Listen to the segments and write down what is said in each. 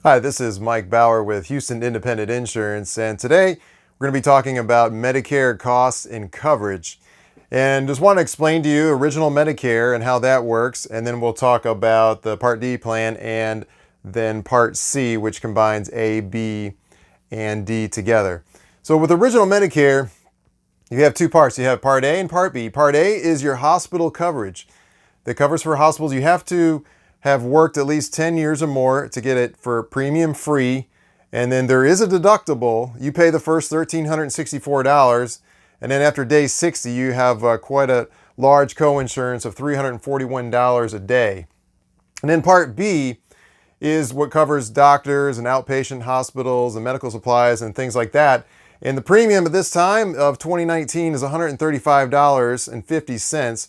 Hi, this is Mike Bauer with Houston Independent Insurance, and today we're going to be talking about Medicare costs and coverage. And just want to explain to you original Medicare and how that works, and then we'll talk about the Part D plan and then Part C, which combines A, B, and D together. So with original Medicare, you have two parts. You have Part A and Part B. Part A is your hospital coverage that covers for hospitals. You have to have worked at least 10 years or more to get it for premium free. And then there is a deductible. You pay the first $1,364. And then after day 60, you have quite a large co-insurance of $341 a day. And then Part B is what covers doctors and outpatient hospitals and medical supplies and things like that. And the premium at this time of 2019 is $135.50.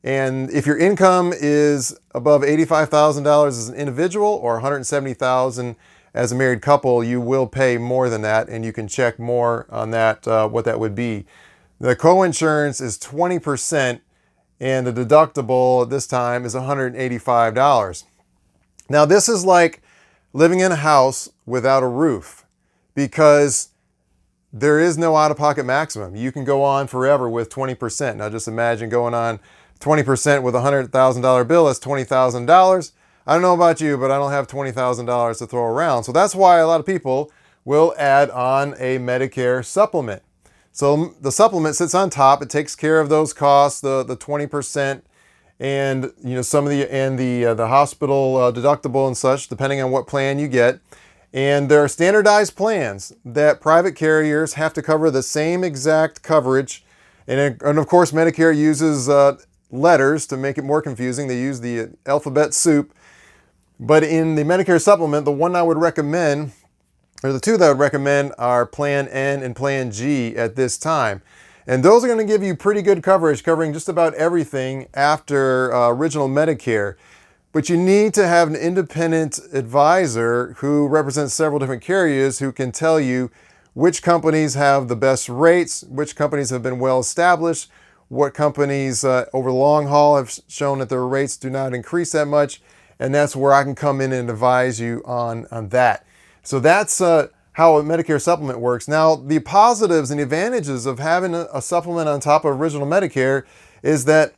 And if your income is above $85,000 as an individual or $170,000 as a married couple, you will pay more than that, and you can check more on that, what that would be. The co-insurance is 20%, and the deductible at this time is $185. Now, this is like living in a house without a roof because there is no out-of-pocket maximum. You can go on forever with 20%. Now, just imagine going on 20% with a $100,000 bill. That's $20,000. I don't know about you, but I don't have $20,000 to throw around. So that's why a lot of people will add on a Medicare supplement. So the supplement sits on top. It takes care of those costs, the 20%, and some of the hospital deductible and such, depending on what plan you get. And there are standardized plans that private carriers have to cover the same exact coverage. And of course, Medicare uses letters to make it more confusing. They use the alphabet soup. But in the Medicare supplement, the one I would recommend, or the two that I would recommend, are Plan N and Plan G at this time. And those are going to give you pretty good coverage, covering just about everything after original Medicare. But you need to have an independent advisor who represents several different carriers who can tell you which companies have the best rates, which companies have been well established, what companies over the long haul have shown that their rates do not increase that much. And that's where I can come in and advise you on that. So that's how a Medicare supplement works. Now, the positives and the advantages of having a supplement on top of original Medicare is that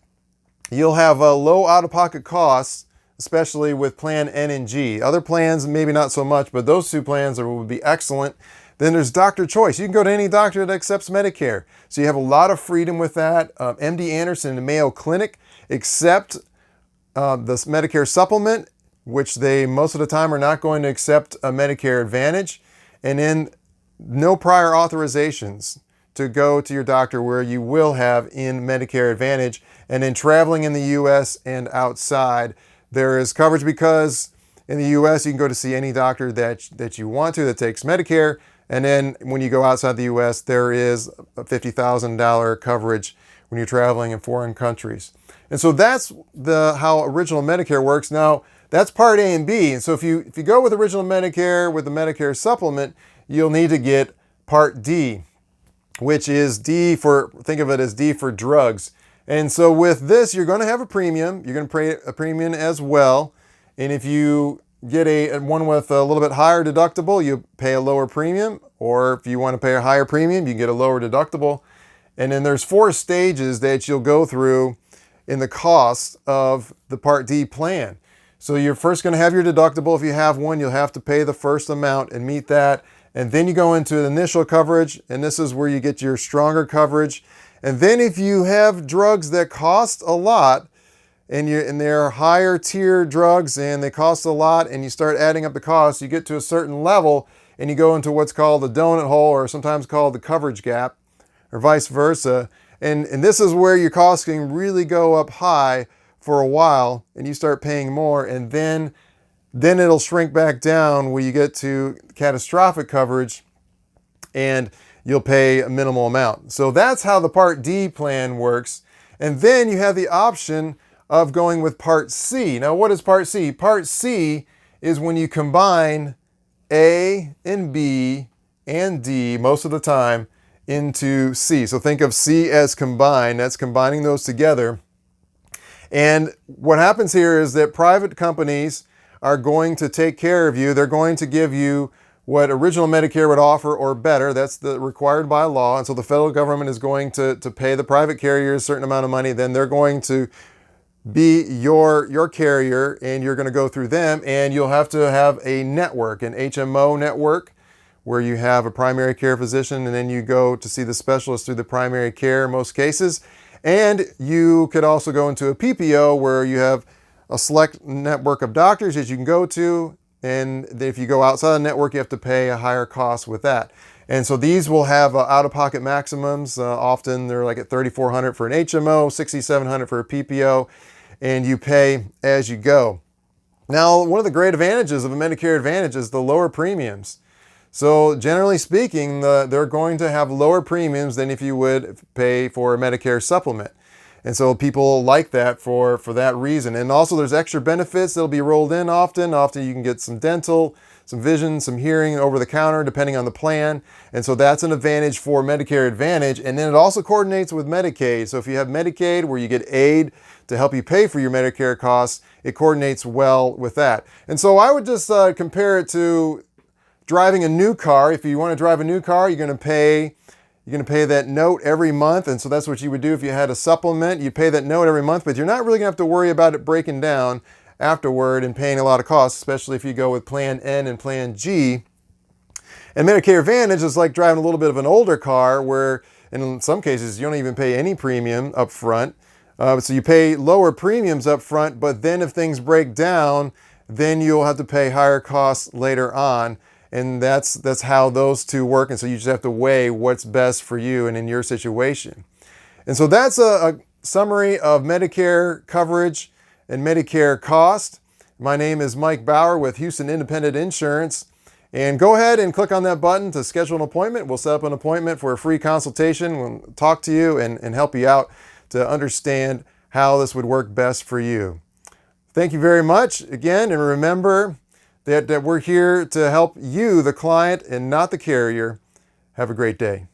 you'll have low out-of-pocket costs, especially with Plan N and G. Other plans, maybe not so much, but those two plans would be excellent. Then there's doctor choice. You can go to any doctor that accepts Medicare. So you have a lot of freedom with that. MD Anderson and Mayo Clinic accept this Medicare supplement, which they most of the time are not going to accept a Medicare Advantage. And then no prior authorizations to go to your doctor, where you will have in Medicare Advantage. And then traveling in the U.S. and outside, there is coverage because in the U.S. you can go to see any doctor that you want to that takes Medicare. And then when you go outside the U.S., there is a $50,000 coverage when you're traveling in foreign countries. And so that's how original Medicare works. Now, that's Part A and B. And so if you go with original Medicare with the Medicare supplement, you'll need to get Part D, which is D for, think of it as D for drugs. And so with this, you're going to have a premium. You're going to pay a premium as well. And if you get one with a little bit higher deductible, you pay a lower premium. Or if you want to pay a higher premium, you get a lower deductible. And then there's 4 stages that you'll go through in the cost of the Part D plan. So you're first going to have your deductible. If you have one, you'll have to pay the first amount and meet that. And then you go into the initial coverage, and this is where you get your stronger coverage. And then if you have drugs that cost a lot, and they're higher tier drugs and they cost a lot, and you start adding up the costs, you get to a certain level and you go into what's called the donut hole, or sometimes called the coverage gap, or vice versa. And this is where your costs can really go up high for a while, and you start paying more, and then it'll shrink back down where you get to catastrophic coverage and you'll pay a minimal amount. So that's how the Part D plan works. And then you have the option of going with Part C. Now, what is Part C? Part C is when you combine A and B and D most of the time into C. So think of C as combined. That's combining those together. And what happens here is that private companies are going to take care of you. They're going to give you what original Medicare would offer or better. That's the required by law. And so the federal government is going to pay the private carriers a certain amount of money. Then they're going to be your carrier, and you're going to go through them, and you'll have to have a network, an HMO network, where you have a primary care physician, and then you go to see the specialist through the primary care in most cases. And you could also go into a PPO where you have a select network of doctors that you can go to, and if you go outside the network, you have to pay a higher cost with that. And so these will have out-of-pocket maximums. Often they're like at $3,400 for an HMO, $6,700 for a PPO, and you pay as you go. Now, one of the great advantages of a Medicare Advantage is the lower premiums. So generally speaking, they're going to have lower premiums than if you would pay for a Medicare supplement. And so people like that for that reason. And also there's extra benefits that'll be rolled in often. Often you can get some dental, some vision, some hearing over the counter, depending on the plan. And so that's an advantage for Medicare Advantage. And then it also coordinates with Medicaid. So if you have Medicaid where you get aid to help you pay for your Medicare costs, it coordinates well with that. And so I would just compare it to driving a new car. If you want to drive a new car, you're going to pay that note every month. And so that's what you would do if you had a supplement. You pay that note every month, but you're not really going to have to worry about it breaking down afterward and paying a lot of costs, especially if you go with Plan N and Plan G. And Medicare Advantage is like driving a little bit of an older car where in some cases you don't even pay any premium up front. So you pay lower premiums up front, but then if things break down, then you'll have to pay higher costs later on. And that's how those two work. And so you just have to weigh what's best for you and in your situation. And so that's a summary of Medicare coverage and Medicare cost. My name is Mike Bauer with Houston Independent Insurance. And go ahead and click on that button to schedule an appointment. We'll set up an appointment for a free consultation. We'll talk to you and help you out to understand how this would work best for you. Thank you very much again. And remember that we're here to help you, the client, and not the carrier. Have a great day.